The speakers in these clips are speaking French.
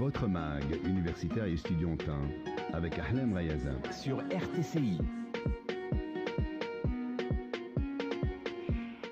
Votre mag, universitaire et estudiantin, avec Ahlem Rayaza. Sur RTCI.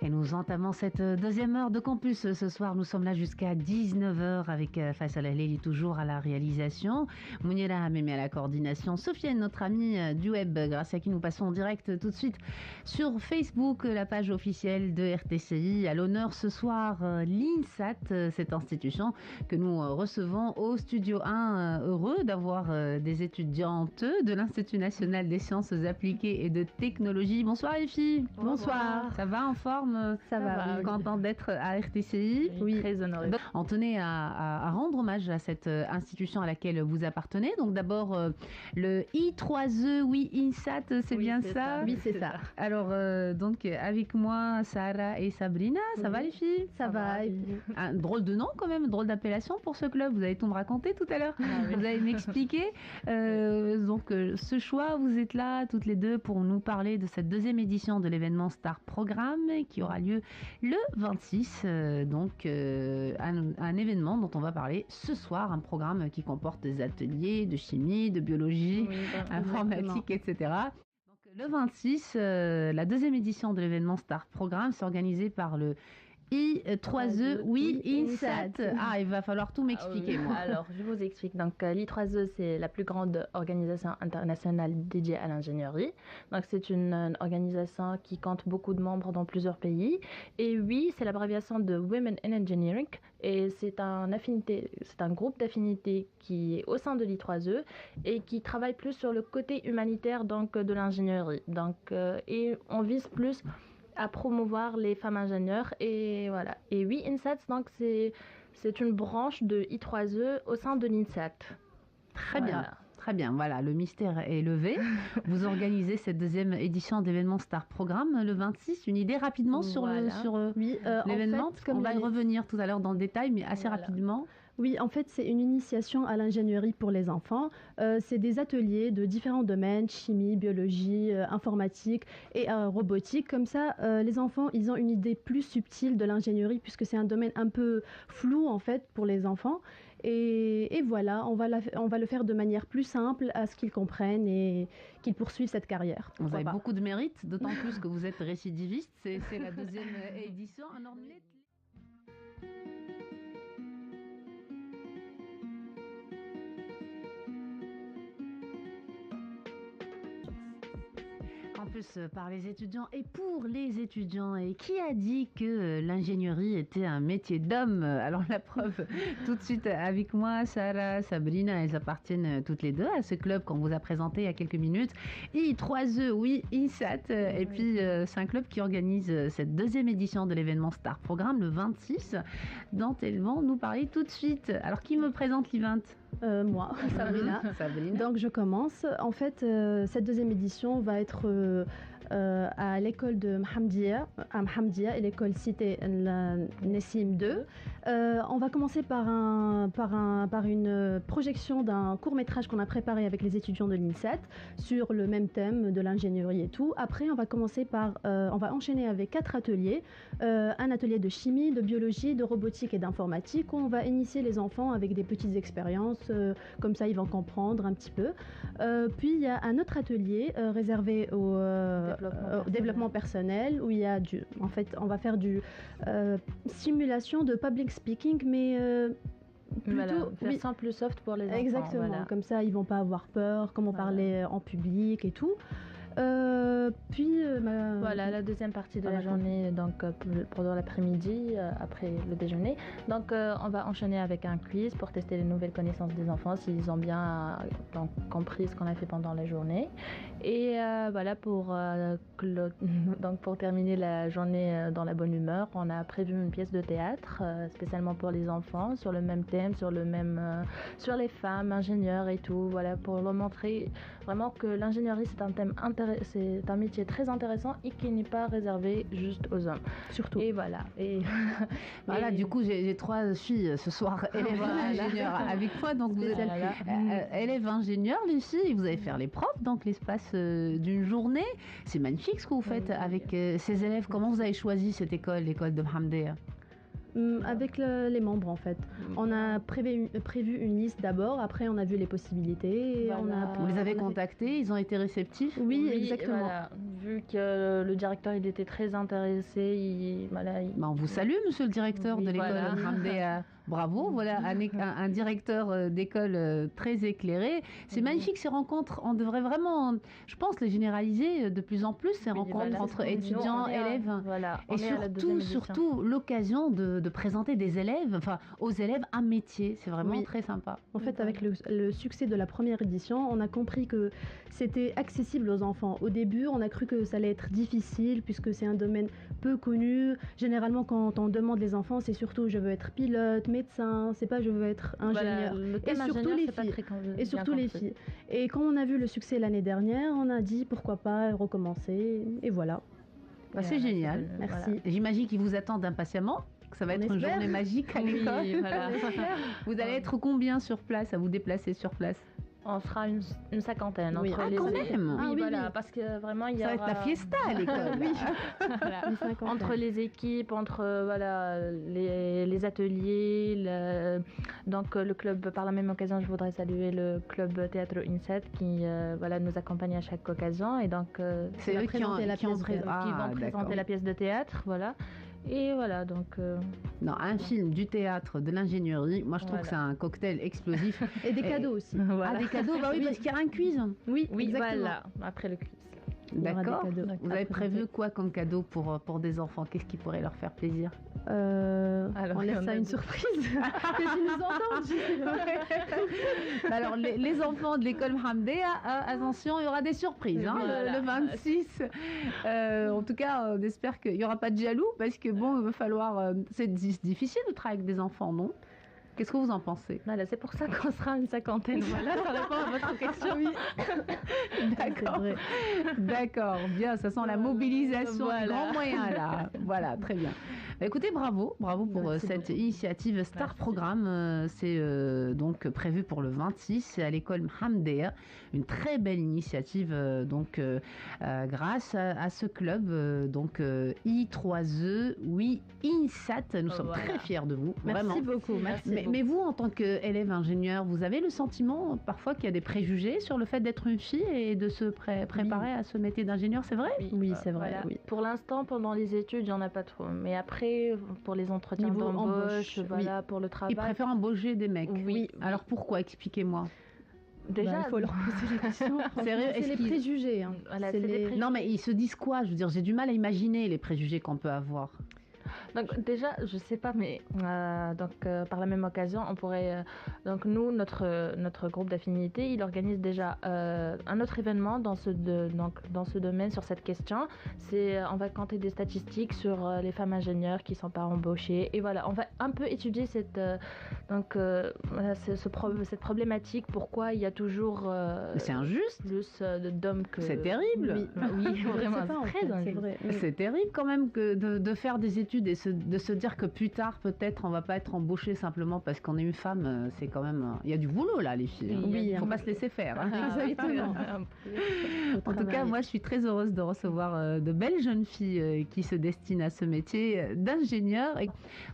Et nous entamons cette deuxième heure de campus. Ce soir, nous sommes là jusqu'à 19h avec Faisal Ahleli toujours à la réalisation, Mounira Hamemi à la coordination, Sofiane, notre amie du web, grâce à qui nous passons en direct tout de suite sur Facebook, la page officielle de RTCI. À l'honneur ce soir, l'INSAT, cette institution que nous recevons au Studio 1. Heureux d'avoir des étudiantes de l'Institut national des sciences appliquées et de technologie. Bonsoir les filles. Bonsoir. Ça va en forme? Ça va. Contente d'être à RTCI. Oui, très honorée. On tenait à rendre hommage à cette institution à laquelle vous appartenez. Donc d'abord, le I3E, oui, INSAT, c'est bien ça? Oui, c'est ça. Alors, donc, avec moi, Sarah et Sabrina. Ça va les filles? Ça va. Un drôle de nom quand même, drôle d'appellation pour ce club. Vous allez tout me raconter tout à l'heure. Vous allez m'expliquer. Donc, ce choix, vous êtes là toutes les deux pour nous parler de cette deuxième édition de l'événement Star Programme qui aura lieu le 26. Un événement dont on va parler ce soir, un programme qui comporte des ateliers de chimie, de biologie, informatique, etc. Donc, le 26, la deuxième édition de l'événement Star Programme, c'est organisé par le I3E, oui, INSAT. Ah, il va falloir tout m'expliquer, moi. Alors, je vous explique. Donc, l'I3E, c'est la plus grande organisation internationale dédiée à l'ingénierie. Donc, c'est une organisation qui compte beaucoup de membres dans plusieurs pays. Et oui, c'est l'abréviation de Women in Engineering. Et c'est un groupe d'affinités qui est au sein de l'I3E et qui travaille plus sur le côté humanitaire donc, de l'ingénierie. Donc, et on vise plus à promouvoir les femmes ingénieures et voilà. Et oui, INSAT, donc c'est une branche de I3E au sein de l'INSAT. Très bien. Très bien, voilà, le mystère est levé. Vous organisez cette deuxième édition d'événement Star Programme le 26. Une idée rapidement sur l'événement? En fait, on va y revenir tout à l'heure dans le détail, mais assez rapidement. Oui, en fait, c'est une initiation à l'ingénierie pour les enfants. C'est des ateliers de différents domaines, chimie, biologie, informatique et robotique. Comme ça, les enfants, ils ont une idée plus subtile de l'ingénierie puisque c'est un domaine un peu flou, en fait, pour les enfants. Et voilà, on va le faire de manière plus simple à ce qu'ils comprennent et qu'ils poursuivent cette carrière. Vous avez beaucoup de mérite, d'autant plus que vous êtes récidiviste. C'est la deuxième édition. Campus par les étudiants et pour les étudiants. Et qui a dit que l'ingénierie était un métier d'homme? Alors la preuve, tout de suite avec moi, Sarah, Sabrina, elles appartiennent toutes les deux à ce club qu'on vous a présenté il y a quelques minutes. I3E, oui, INSAT. Et puis c'est un club qui organise cette deuxième édition de l'événement Star Programme le 26, dont elles vont nous parler tout de suite. Alors qui me présente l'event? Moi, Sabrina. Donc je commence. En fait, cette deuxième édition va être à l'école de Mhamdia, et l'école cité Nessim 2. On va commencer par une projection d'un court-métrage qu'on a préparé avec les étudiants de l'INSAT sur le même thème de l'ingénierie et tout. Après, on va enchaîner avec 4 ateliers. Un atelier de chimie, de biologie, de robotique et d'informatique où on va initier les enfants avec des petites expériences. Comme ça, ils vont comprendre un petit peu. Puis, il y a un autre atelier réservé au développement personnel où il y a on va faire du simulation de public speaking, mais plutôt version plus soft pour les enfants. Exactement. Voilà. Comme ça, ils vont pas avoir peur, comment parler en public et tout. Voilà la deuxième partie de la journée, donc pendant l'après-midi, après le déjeuner. Donc on va enchaîner avec un quiz pour tester les nouvelles connaissances des enfants, s'ils ont bien compris ce qu'on a fait pendant la journée. Et voilà, pour terminer la journée dans la bonne humeur, on a prévu une pièce de théâtre spécialement pour les enfants, sur le même thème, sur les femmes ingénieurs et tout. Voilà, pour leur montrer vraiment que l'ingénierie c'est un thème c'est un métier très intéressant et qui n'est pas réservé juste aux hommes. Surtout. Et voilà. Voilà, du coup, j'ai 3 filles ce soir, élèves ingénieurs avec moi. Donc, vous êtes élèves ingénieurs, les filles, vous allez faire les profs, donc l'espace d'une journée. C'est magnifique ce que vous faites avec ces élèves. Comment vous avez choisi cette école, l'école de Mhamdia? Avec les membres en fait. On a prévu une liste d'abord, après on a vu les possibilités. Et Vous les avez contactés, ils ont été réceptifs? Oui, exactement. Voilà. Vu que le directeur il était très intéressé, On vous salue, monsieur le directeur de l'école Hamdea. Bravo, voilà un directeur d'école très éclairé. C'est magnifique ces rencontres. On devrait vraiment, je pense, les généraliser de plus en plus, ces rencontres entre étudiants, élèves. Et surtout l'occasion de présenter des élèves, aux élèves un métier. C'est vraiment très sympa. En fait, avec le succès de la première édition, on a compris que c'était accessible aux enfants. Au début, on a cru que ça allait être difficile puisque c'est un domaine peu connu. Généralement, quand on demande les enfants, c'est surtout je veux être pilote, médecin, c'est pas je veux être ingénieur. Et surtout les filles. Et quand on a vu le succès l'année dernière, on a dit pourquoi pas recommencer. Et voilà. C'est génial. Merci. Voilà. J'imagine qu'ils vous attendent impatiemment. Que ça va être une journée magique à l'école. Vous allez être combien sur place, à vous déplacer sur place? On sera une cinquantaine entre les même. Parce que vraiment il y ça va être la fiesta à l'école. Entre les équipes, entre les ateliers, donc le club. Par la même occasion, je voudrais saluer le club Théâtre Inset qui nous accompagne à chaque occasion et donc c'est eux qui vont présenter la pièce de théâtre, voilà. Et voilà, donc... Non, un film, du théâtre, de l'ingénierie, moi je trouve que c'est un cocktail explosif. Et des cadeaux aussi. Ah, des cadeaux, oui, parce qu'il y a un quiz. Oui, exactement. Après le quiz. D'accord. Vous avez prévu quoi comme cadeau pour des enfants? Qu'est-ce qui pourrait leur faire plaisir? On laisse ça une surprise. Que tu nous entends. Alors, les enfants de l'école Hamdea, attention, il y aura des surprises le 26. En tout cas, on espère qu'il n'y aura pas de jaloux parce que bon, il va falloir... c'est difficile de travailler avec des enfants, non? Qu'est-ce que vous en pensez? Voilà, c'est pour ça qu'on sera une cinquantaine. Voilà, ça répond à votre question. Oui. D'accord. D'accord. Bien, ça sent la mobilisation des grands moyens là. Voilà, très bien. Écoutez, bravo pour cette initiative Star Programme. C'est donc prévu pour le 26 à l'école Hamdea. Une très belle initiative grâce à ce club I3E, oui, INSAT. Nous sommes très fiers de vous. Merci beaucoup. Mais vous, en tant qu'élève ingénieur, vous avez le sentiment parfois qu'il y a des préjugés sur le fait d'être une fille et de se préparer à ce métier d'ingénieur, c'est vrai? Oui, c'est vrai. Voilà. Oui. Pour l'instant, pendant les études, il n'y en a pas trop. Mais après, pour les entretiens d'embauche, pour le travail... Ils préfèrent embaucher des mecs. Oui. Alors pourquoi? Expliquez-moi. Déjà, il faut leur poser la question. C'est les préjugés. Hein. Voilà, préjugés. Non, mais ils se disent quoi? Je veux dire, j'ai du mal à imaginer les préjugés qu'on peut avoir. Donc déjà, je sais pas, mais par la même occasion, on pourrait donc nous notre groupe d'affinité, il organise déjà un autre événement dans ce domaine sur cette question. C'est on va compter des statistiques sur les femmes ingénieures qui sont pas embauchées et voilà, on va un peu étudier cette problématique. Pourquoi il y a toujours c'est injuste plus d'hommes que c'est terrible. Oui, vraiment très injuste. C'est vrai. C'est terrible quand même que de faire des études et de se dire que plus tard peut-être on va pas être embauché simplement parce qu'on est une femme, c'est quand même il y a du boulot là les filles. Oui, il faut pas se laisser faire. Exactement. En tout cas, moi je suis très heureuse de recevoir de belles jeunes filles qui se destinent à ce métier d'ingénieur et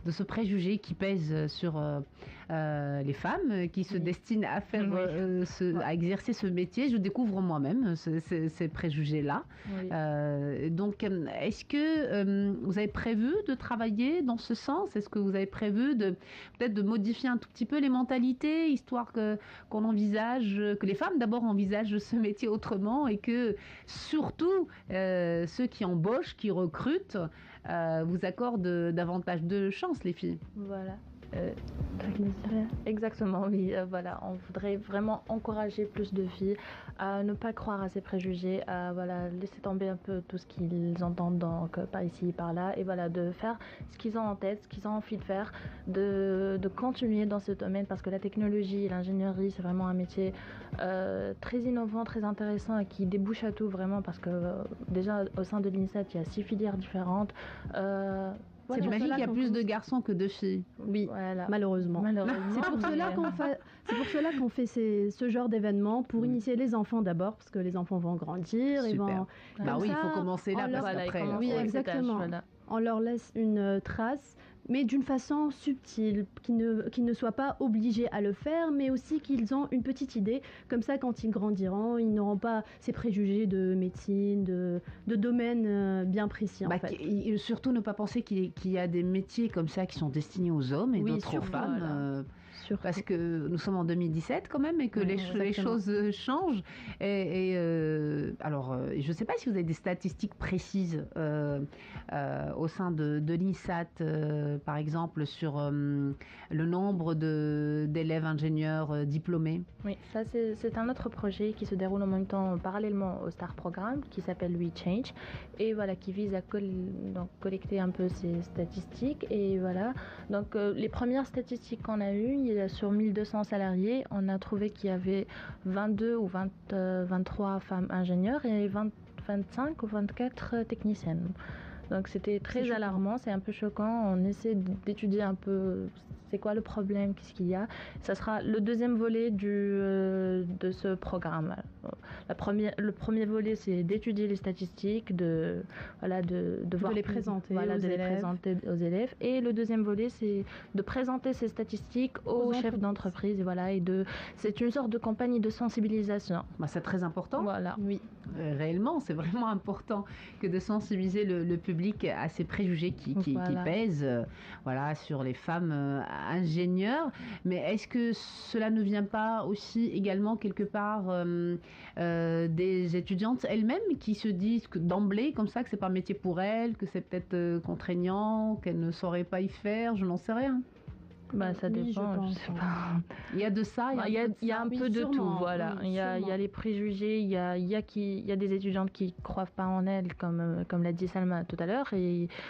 de ce préjugé qui pèse sur les femmes qui se destinent à faire à exercer ce métier. Je découvre moi-même ces préjugés-là. Oui. Donc, est-ce que vous avez prévu de travailler dans ce sens? Est-ce que vous avez prévu peut-être de modifier un tout petit peu les mentalités, histoire qu'on envisage, que les femmes d'abord envisagent ce métier autrement et que surtout ceux qui embauchent, qui recrutent, vous accordent davantage de chance, les filles? Voilà. Exactement, oui. Voilà, on voudrait vraiment encourager plus de filles à ne pas croire à ces préjugés, à laisser tomber un peu tout ce qu'ils entendent par ici, par là, et voilà, de faire ce qu'ils ont en tête, ce qu'ils ont envie de faire, de continuer dans ce domaine parce que la technologie et l'ingénierie, c'est vraiment un métier très innovant, très intéressant et qui débouche à tout vraiment parce que déjà au sein de l'INSET, il y a 6 filières différentes. J'imagine qu'il y a plus de garçons que de filles. Oui, malheureusement. C'est pour cela qu'on fait ce genre d'événements, pour initier les enfants d'abord, parce que les enfants vont grandir. Super. Ils vont... il faut commencer là, parce qu'après... Oui, exactement. on leur laisse une trace, mais d'une façon subtile, qu'ils ne soient pas obligés à le faire, mais aussi qu'ils ont une petite idée. Comme ça, quand ils grandiront, ils n'auront pas ces préjugés de médecine, de domaines bien précis. En fait. Surtout ne pas penser qu'il y a des métiers comme ça qui sont destinés aux hommes et d'autres aux femmes. Voilà. Parce que nous sommes en 2017 quand même et que les choses changent. Alors, je ne sais pas si vous avez des statistiques précises au sein de l'INSAT, par exemple, sur le nombre d'élèves ingénieurs diplômés. Oui, ça c'est un autre projet qui se déroule en même temps parallèlement au STAR Programme qui s'appelle WeChange et voilà, qui vise à collecter un peu ces statistiques. Et voilà, donc les premières statistiques qu'on a eues, sur 1200 salariés, on a trouvé qu'il y avait 22 ou 23 femmes ingénieures et 25 ou 24 techniciennes. Donc c'était très alarmant, c'est un peu choquant. On essaie d'étudier un peu c'est quoi le problème, qu'est-ce qu'il y a. Ça sera le deuxième volet de ce programme. Le premier volet, c'est d'étudier les statistiques, de les présenter aux élèves. Et le deuxième volet, c'est de présenter ces statistiques aux chefs d'entreprise. C'est une sorte de campagne de sensibilisation. C'est très important. Voilà. Oui. Réellement, c'est vraiment important que de sensibiliser le public à ces préjugés qui pèsent sur les femmes ingénieurs. Mais est-ce que cela ne vient pas aussi également quelque part des étudiantes elles-mêmes qui se disent que d'emblée comme ça que c'est pas un métier pour elles, que c'est peut-être contraignant, qu'elles ne sauraient pas y faire, je n'en sais rien. Ça dépend, je sais pas. Il y a de ça, il y a un peu de tout, voilà. Il y a les préjugés, il y a des étudiantes qui ne croient pas en elles, comme l'a dit Salma tout à l'heure.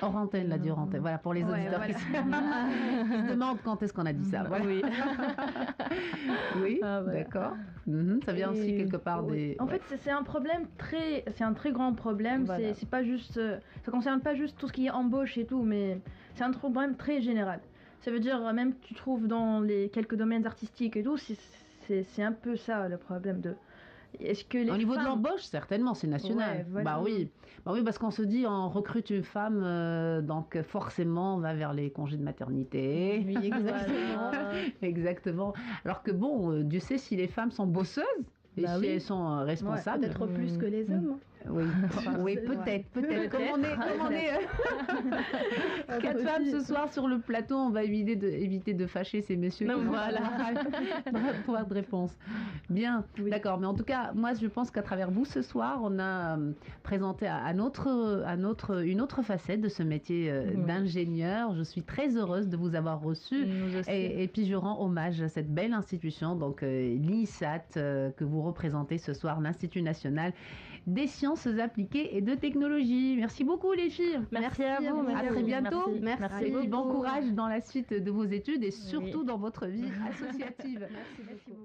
Hors antenne, l'a dit hors antenne. Voilà, pour les auditeurs qui se demandent quand est-ce qu'on a dit ça. Voilà. Oui, oui, d'accord. Ça vient aussi quelque part des... En fait, c'est un problème c'est un très grand problème. Voilà. C'est pas juste, ça concerne pas juste tout ce qui est embauche et tout, mais c'est un problème très général. Ça veut dire, même que tu trouves dans les quelques domaines artistiques et tout, c'est un peu ça le problème de... Est-ce que Au niveau de l'embauche, certainement, c'est national. Ouais, voilà. Oui, parce qu'on se dit, on recrute une femme, donc forcément, on va vers les congés de maternité. Oui, exactement. Exactement. Alors que bon, Dieu sait si les femmes sont bosseuses et si elles sont responsables. Peut-être plus que les hommes. Oui, oui, peut-être. Comme on est 4 femmes ce soir sur le plateau, on va éviter de fâcher ces messieurs qui n'ont pas de réponse. Bien, d'accord. Mais en tout cas, moi, je pense qu'à travers vous ce soir, on a présenté une autre facette de ce métier d'ingénieur. Je suis très heureuse de vous avoir reçu. Et puis, je rends hommage à cette belle institution, donc l'INSAT, que vous représentez ce soir, l'Institut national des sciences appliquées et de technologie. Merci beaucoup les filles. Merci à vous. À très bientôt. Merci beaucoup. Bon courage dans la suite de vos études et surtout dans votre vie associative. Merci beaucoup.